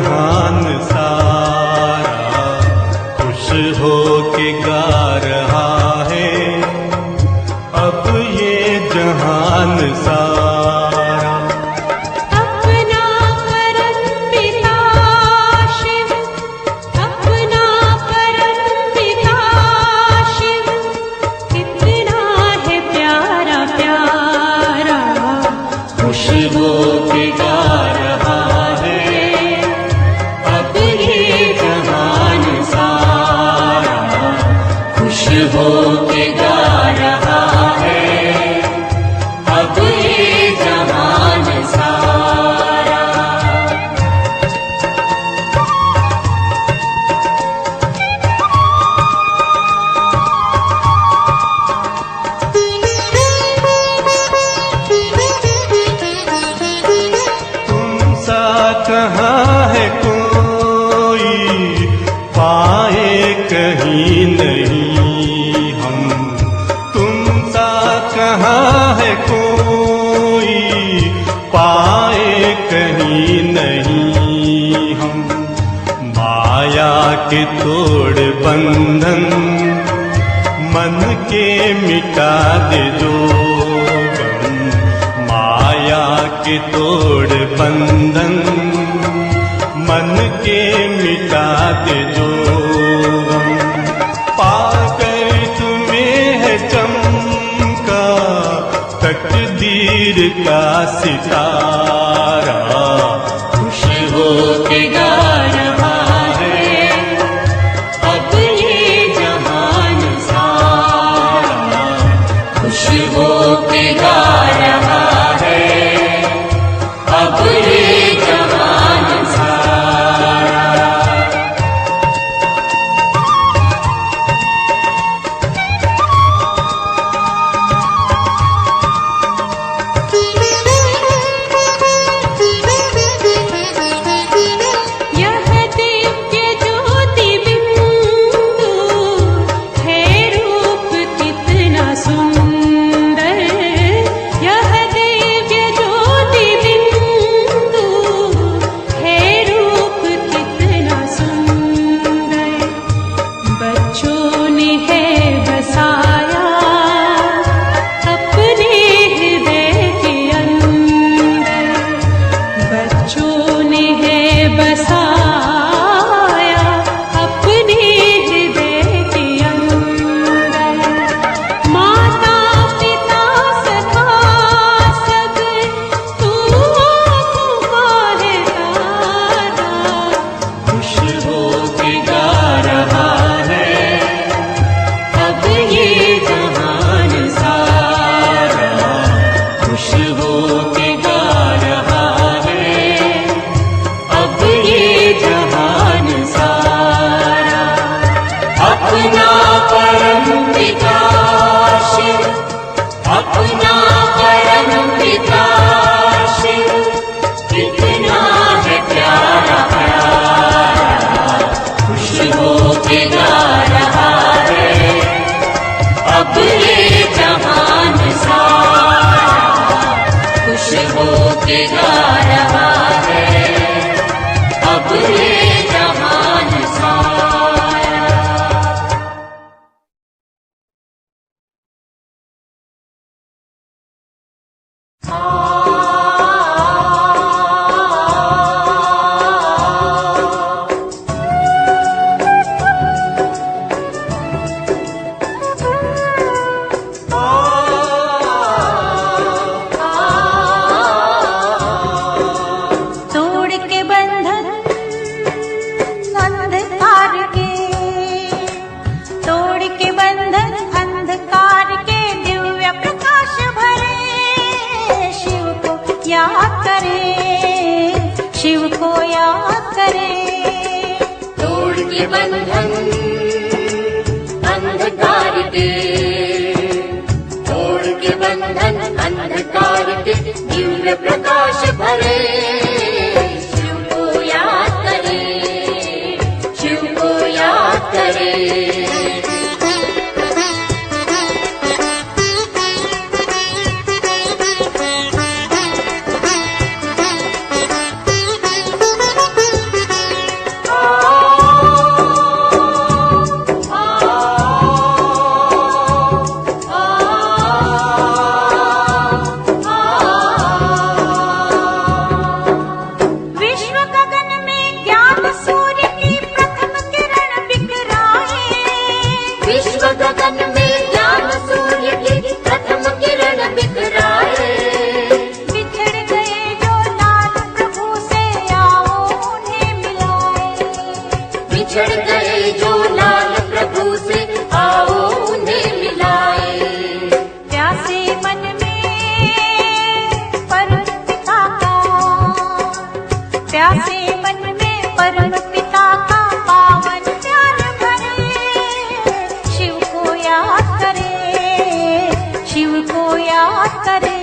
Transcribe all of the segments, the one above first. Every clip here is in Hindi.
जहान सारा खुश हो के गा रहा है, अब ये जहान सारा। अपना परम पिता शिव, अपना परम पिता शिव, कितना है प्यारा प्यारा, खुश हो के गा रहा है, अब ये जहान सारा खुश हो के गा रहा है, अब ये जहान सारा। तुम सा कहाँ है कोई, पाए कहीं नहीं हम। तुम सा कहाँ है कोई, पाए कहीं नहीं हम। माया के तोड़ बंधन मन के मिटा दे जो गम। माया के तोड़ बंधन मन के मिटा दे जो गम। पाकर तुम्हें है चमका तकदीर का सितारा, खुश हो के गा रहा है, अब ये जहान सारा खुश हो के गा रहा है, अब ये जहान सारा। यह दिव्य ज्योति बिंदु है रूप कितना सुंदर, यह दिव्य ज्योति बिंदु है रूप कितना सुंदर। बच्चों ने है बसाया अपने हृदय के अंदर, बच्चों ने है बसाया अपने हृदय के अंदर। माता पिता सखा सब तू आँखों का है तारा, खुश हो के गा रहा है, अब ये जहान सारा खुश हो के गा रहा है, अब ये जहान सारा। अपना परम पिता शिव, अपना परम पिता शिव, कितना है प्यारा प्यारा, खुश हो के गा रहा है, अब ये जहान सारा खुश हो के गा रहा है, अब ये जहान सारा। तोड़ के बंधन अंधकार के, तोड़ के बंधन अंधकार के, दिव्य प्रकाश भरे, शिव को याद करे, शिव को याद करे। तोड़ के बंधन अंधकार के, तोड़ के बंधन अंधकार के, दिव्य प्रकाश भरे, शिव को याद करे, शिव को याद करे। बिछड़ गए जो लाल प्रभु से, आओ उन्हें मिलाए। प्यासे मन में परम पिता का, प्यासे मन में परम पिता का पावन प्यार भरे। शिव को याद करे, शिव को याद करे।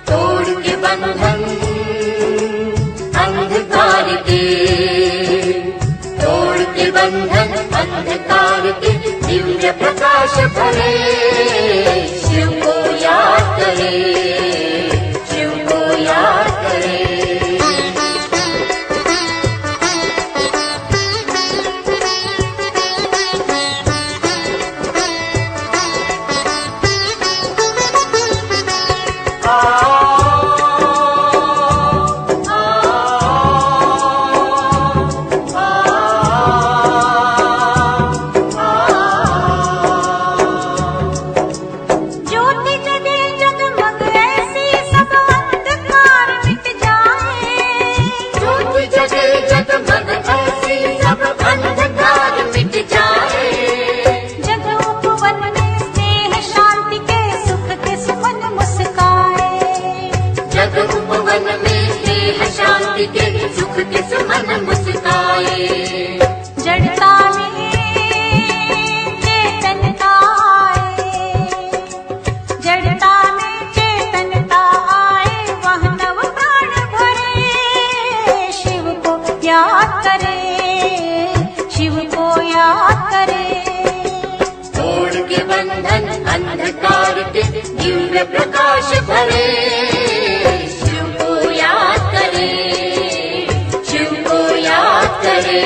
तोड़ के बंधन अंधकार के, तोड़ के बंधन अंधकार के, दिव्य प्रकाश भरे। शिव को याद करे, शिव को याद करे। ज्योति जगे जगमग ऐसी सब अंधकार मिट जाए। ज्योति जगे जगमग ऐसी सब अंधकार मिट जाए। जग उपवन में स्नेह शांति के सुख के सुमन मुस्काए। जग उपवन में स्नेह शांति के सुख के सुमन मुस्काए। जड़ता में चेतनता आए, जड़ता में चेतनता आए, वह नव प्राण भरे। शिव को याद करे, शिव को याद करे। तोड़ के बंधन अंधकार के, दिव्य प्रकाश भरे। शिव को याद करे, शिव को याद करे।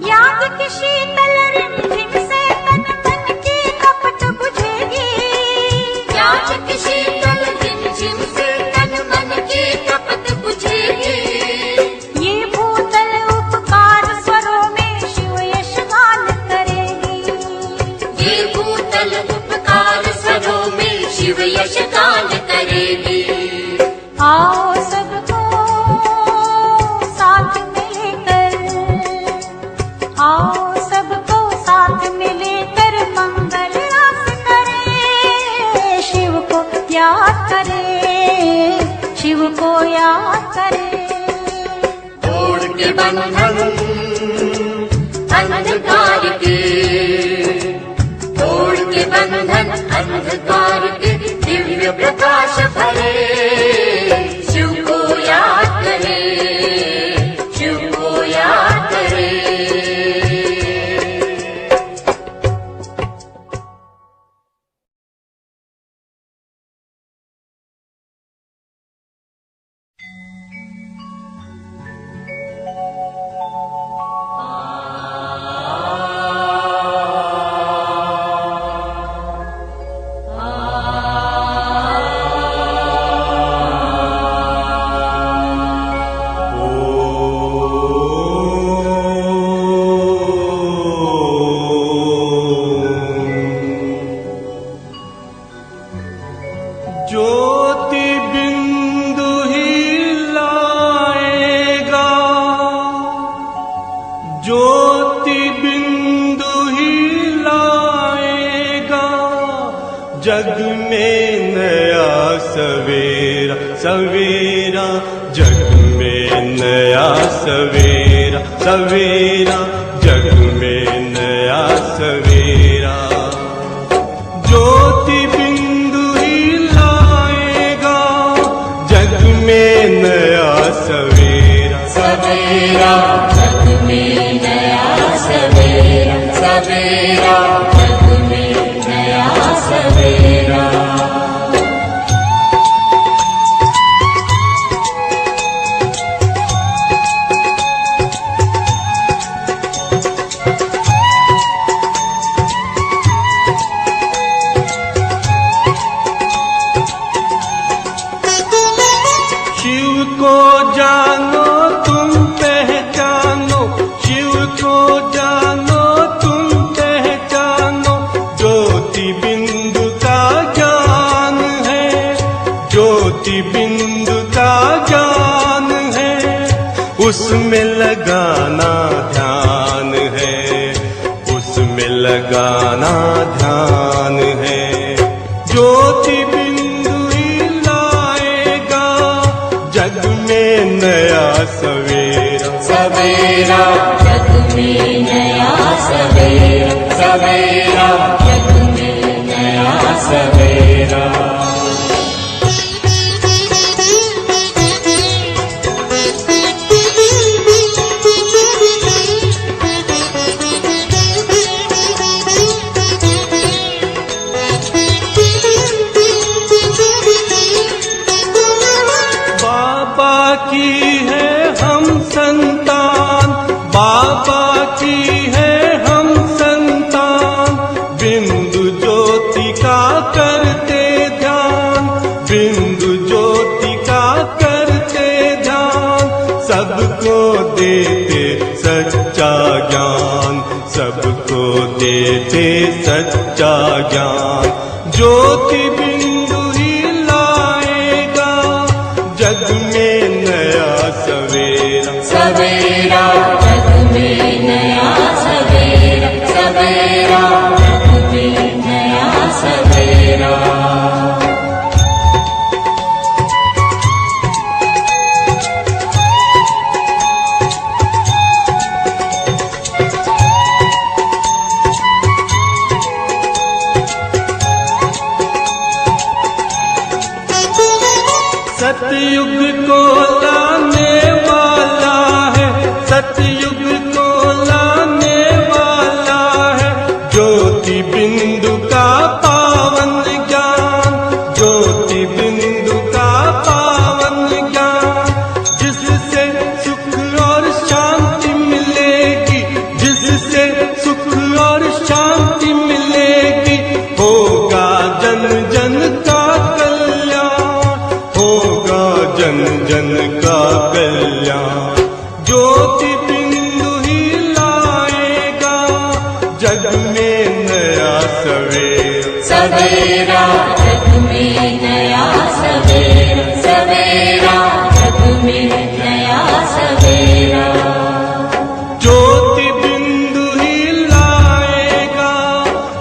याद की शीतल रिमझिम से तन मन की कपट बुझेगी। याद की शीतल रिमझिम से तन मन की कपट बुझेगी। ये भूतल उपकार स्वरों में शिव यश गान करेगी। ये भूतल उपकार स्वरों में शिव यश गान करेगी। आओ सबको साथ में लेकर, आओ सबको साथ में लेकर मंगल रास करे। शिव को याद करे, शिव को याद करे। तोड़ के बंधन अंधकार के, तोड़ के बंधन अंधकार के, दिव्य प्रकाश भरे। शिव को याद करे, शिव को याद करे। ज्योति बिंदु ही लाएगा, ज्योति बिंदु ही लाएगा, जग में नया सवेरा सवेरा, जग में नया सवेरा सवेरा, जग में नया सवेरा। ज्योति बिंदु ही लाएगा, जग में नया सवेरा सवेरा, जग में नया सवेरा सवेरा, जग में नया सवेरा। उसमें लगाना ध्यान है, उसमें लगाना ध्यान है। ज्योति बिंदु ही लाएगा जग में नया सवेरा, सवेरा जग में नया सवेरा, सवेरा जग में नया सवेरा। बाबा की है हम संतान, बाबा की है हम संतान। बिंदु ज्योति का करते ध्यान, बिंदु ज्योति का करते ध्यान। सबको देते सच्चा ज्ञान, सबको देते सच्चा ज्ञान। ज्योति बिंदु ही लाएगा जग में नया सवेरा, सवेरा जग में नया सवेरा, सवेरा जग में नया सवेरा। सतयुग को लाने वाला है, सतयुग को लाने वाला है। ज्योति बिंदु का पावन ज्ञान, ज्योति बिंदु का पावन ज्ञान। जिससे सुख और शांति मिलेगी, जिससे सुख और शांति मिलेगी। होगा जन जन का जन जन का कल्याण। ज्योति बिंदु ही लाएगा जग में नया सवेरा, सवेरा जग में नया सवेरा, सवेरा जग में नया सवेरा। ज्योति बिंदु ही लाएगा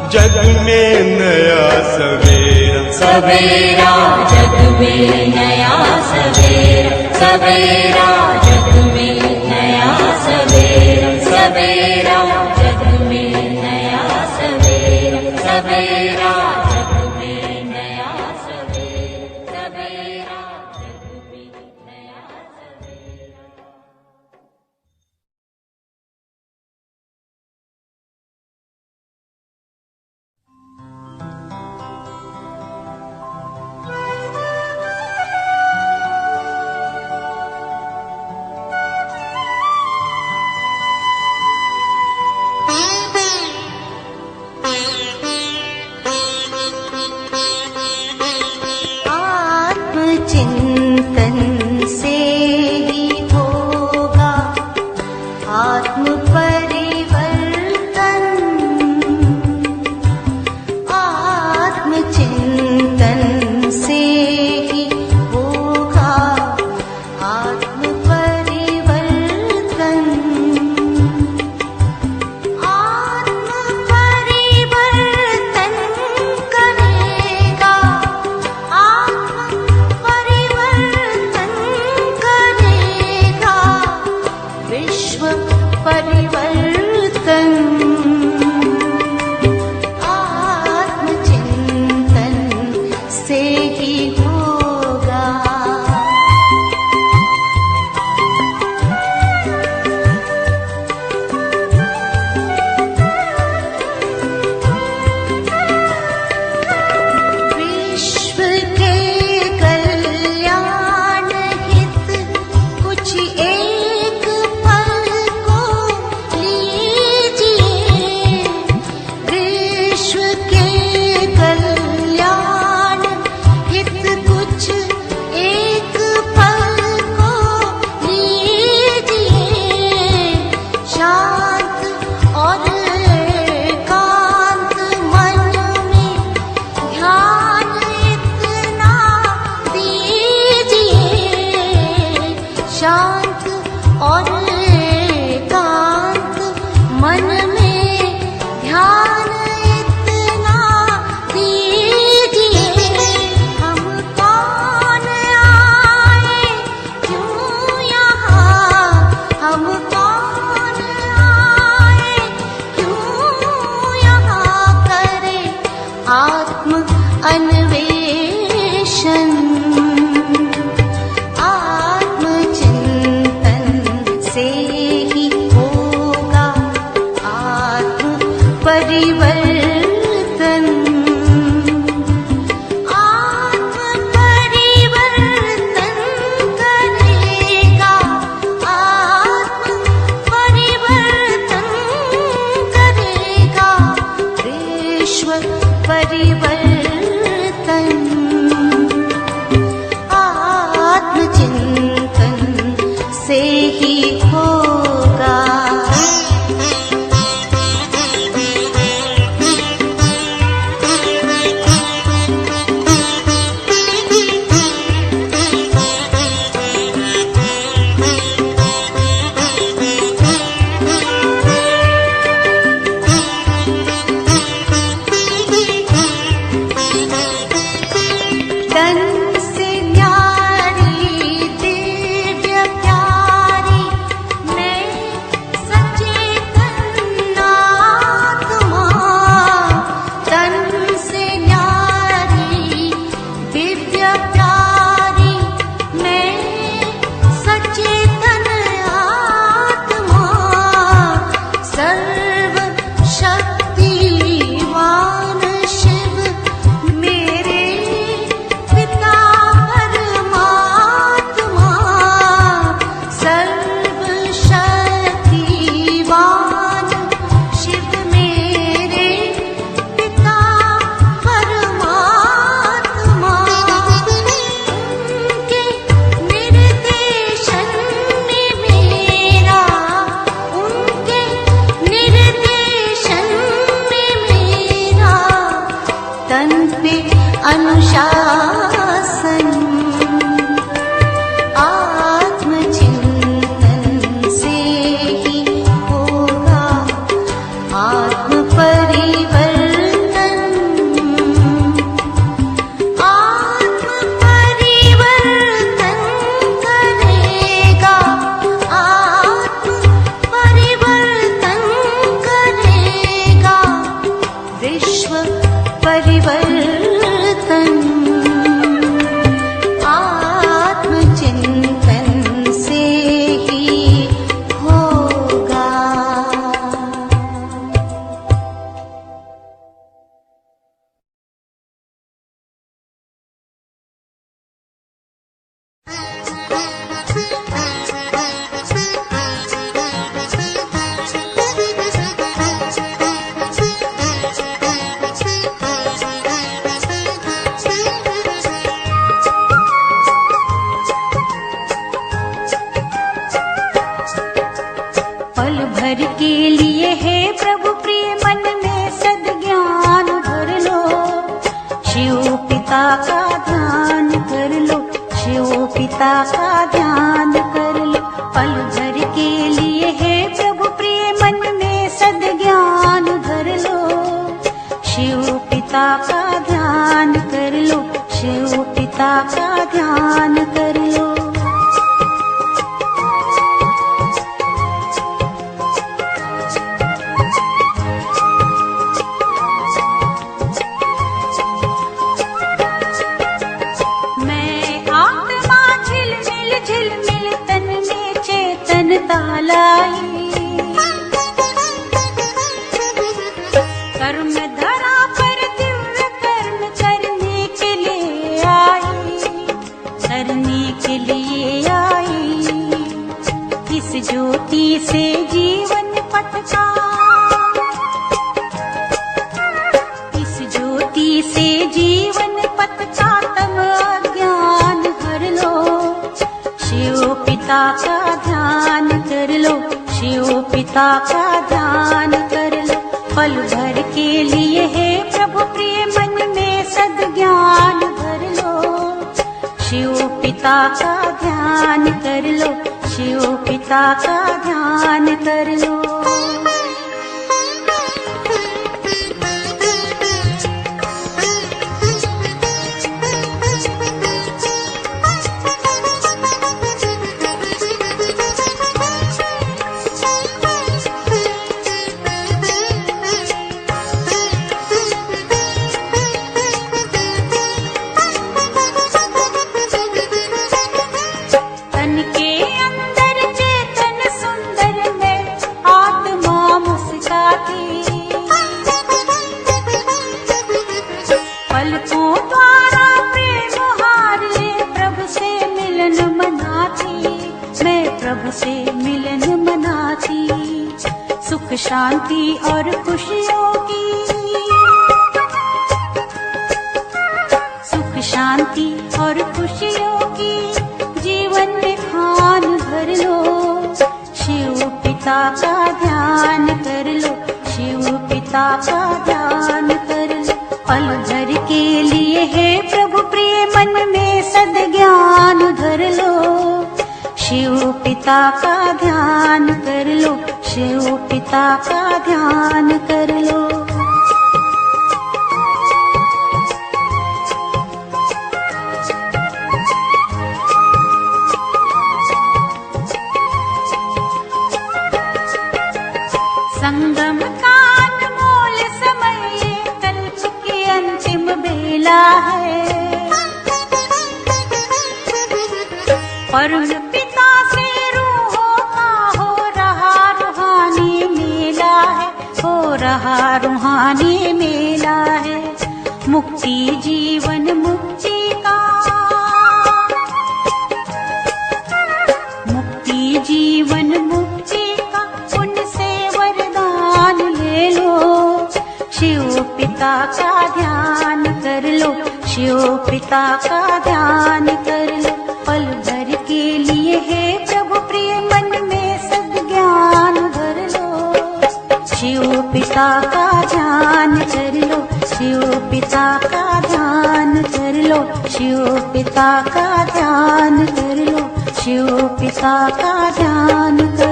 जग में नया सवेरा, सवेरा जग में नया सवेरा, सवेरा जग में नया सवेरा, सवेरा जग में नया सवेरा, सवेरा जग में नया सवेरा, सवेरा जग में नया सवेरा। आत्म अन्वेषण आत्मचिंतन से ही होगा आत्म परिवर्तन आत्म परिवर्तन करेगा आत्म परिवर्तन करेगा विश्व परिवर्तन आत्मचिंतन से ही होगा। तन से न्यारी दिव्य प्यारी मैं सचेतन आत्मा तन से न्यारी दिव्य प्यारी मैं सचेतन आत्मा सर्व शक्तिवान शिव मेरे पिता परमात्मा सर्व शक्तिवान शिव मेरे पिता परमात्मा उनके निर्देशन में मेरा उनके निर्देशन में मेरा तन पे अनुशासन आत्मचिंतन से ही होगा आत्म परिवर्तन आत्म परिवर्तन करेगा आत्म परिवर्तन करेगा विश्व परिवर्तन आत्मचिंतन से ही होगा। पल भर के लिए है प्रभु प्रिय मन में सद्ज्ञान भर लो शिव पिता का ध्यान कर लो शिव पिता का ध्यान कर लो पल भर के लिए है प्रभु प्रिय मन में सद्ज्ञान भर लो शिव पिता का ध्यान कर लो शिव पिता का ध्यान कर लो। मैं आत्मा झिलमिल झिलमिल तन में चेतनता लाई कर्म धरा पर दिव्य कर्म करने के लिए आई इस ज्योति से जीवन पथ का इस ज्योति से जीवन पथ का तम अज्ञान हर लो शिव पिता का ध्यान कर लो शिव पिता का ध्यान कर लो पल भर के लिए है प्रभु प्रिय मन में सद्ज्ञान भर लो शिव पिता का ध्यान कर लो शिव पिता का ध्यान कर लो। शांति और खुशियों की, सुख शांति और खुशियों की जीवन में खान भर लो। शिव पिता का ध्यान कर लो, शिव पिता का ध्यान कर लो। पल भर के लिए है प्रभु प्रिय मन में सद्ज्ञान धर लो। शिव पिता का ध्यान कर लो, शिव पिता का ध्यान कर लो। संगम का अनमोल समय ये कल्प की अंतिम बेला है। परम पिता से रूहों का हो रहा रूहानी मेला है, हो रहा रूहानी मेला है। मुक्ति जीवन मुक्ति का, मुक्ति जीवन मुक्ति का उनसे वरदान ले लो। शिव पिता का ध्यान कर लो, शिव पिता का ध्यान कर लो। पल भर के लिए है प्रभु प्रिय मन में सद्ज्ञान भर लो। शिव पिता का ध्यान कर लो, शिव पिता का ध्यान कर लो, शिव पिता का ध्यान कर लो, शिव पिता का ध्यान कर लो।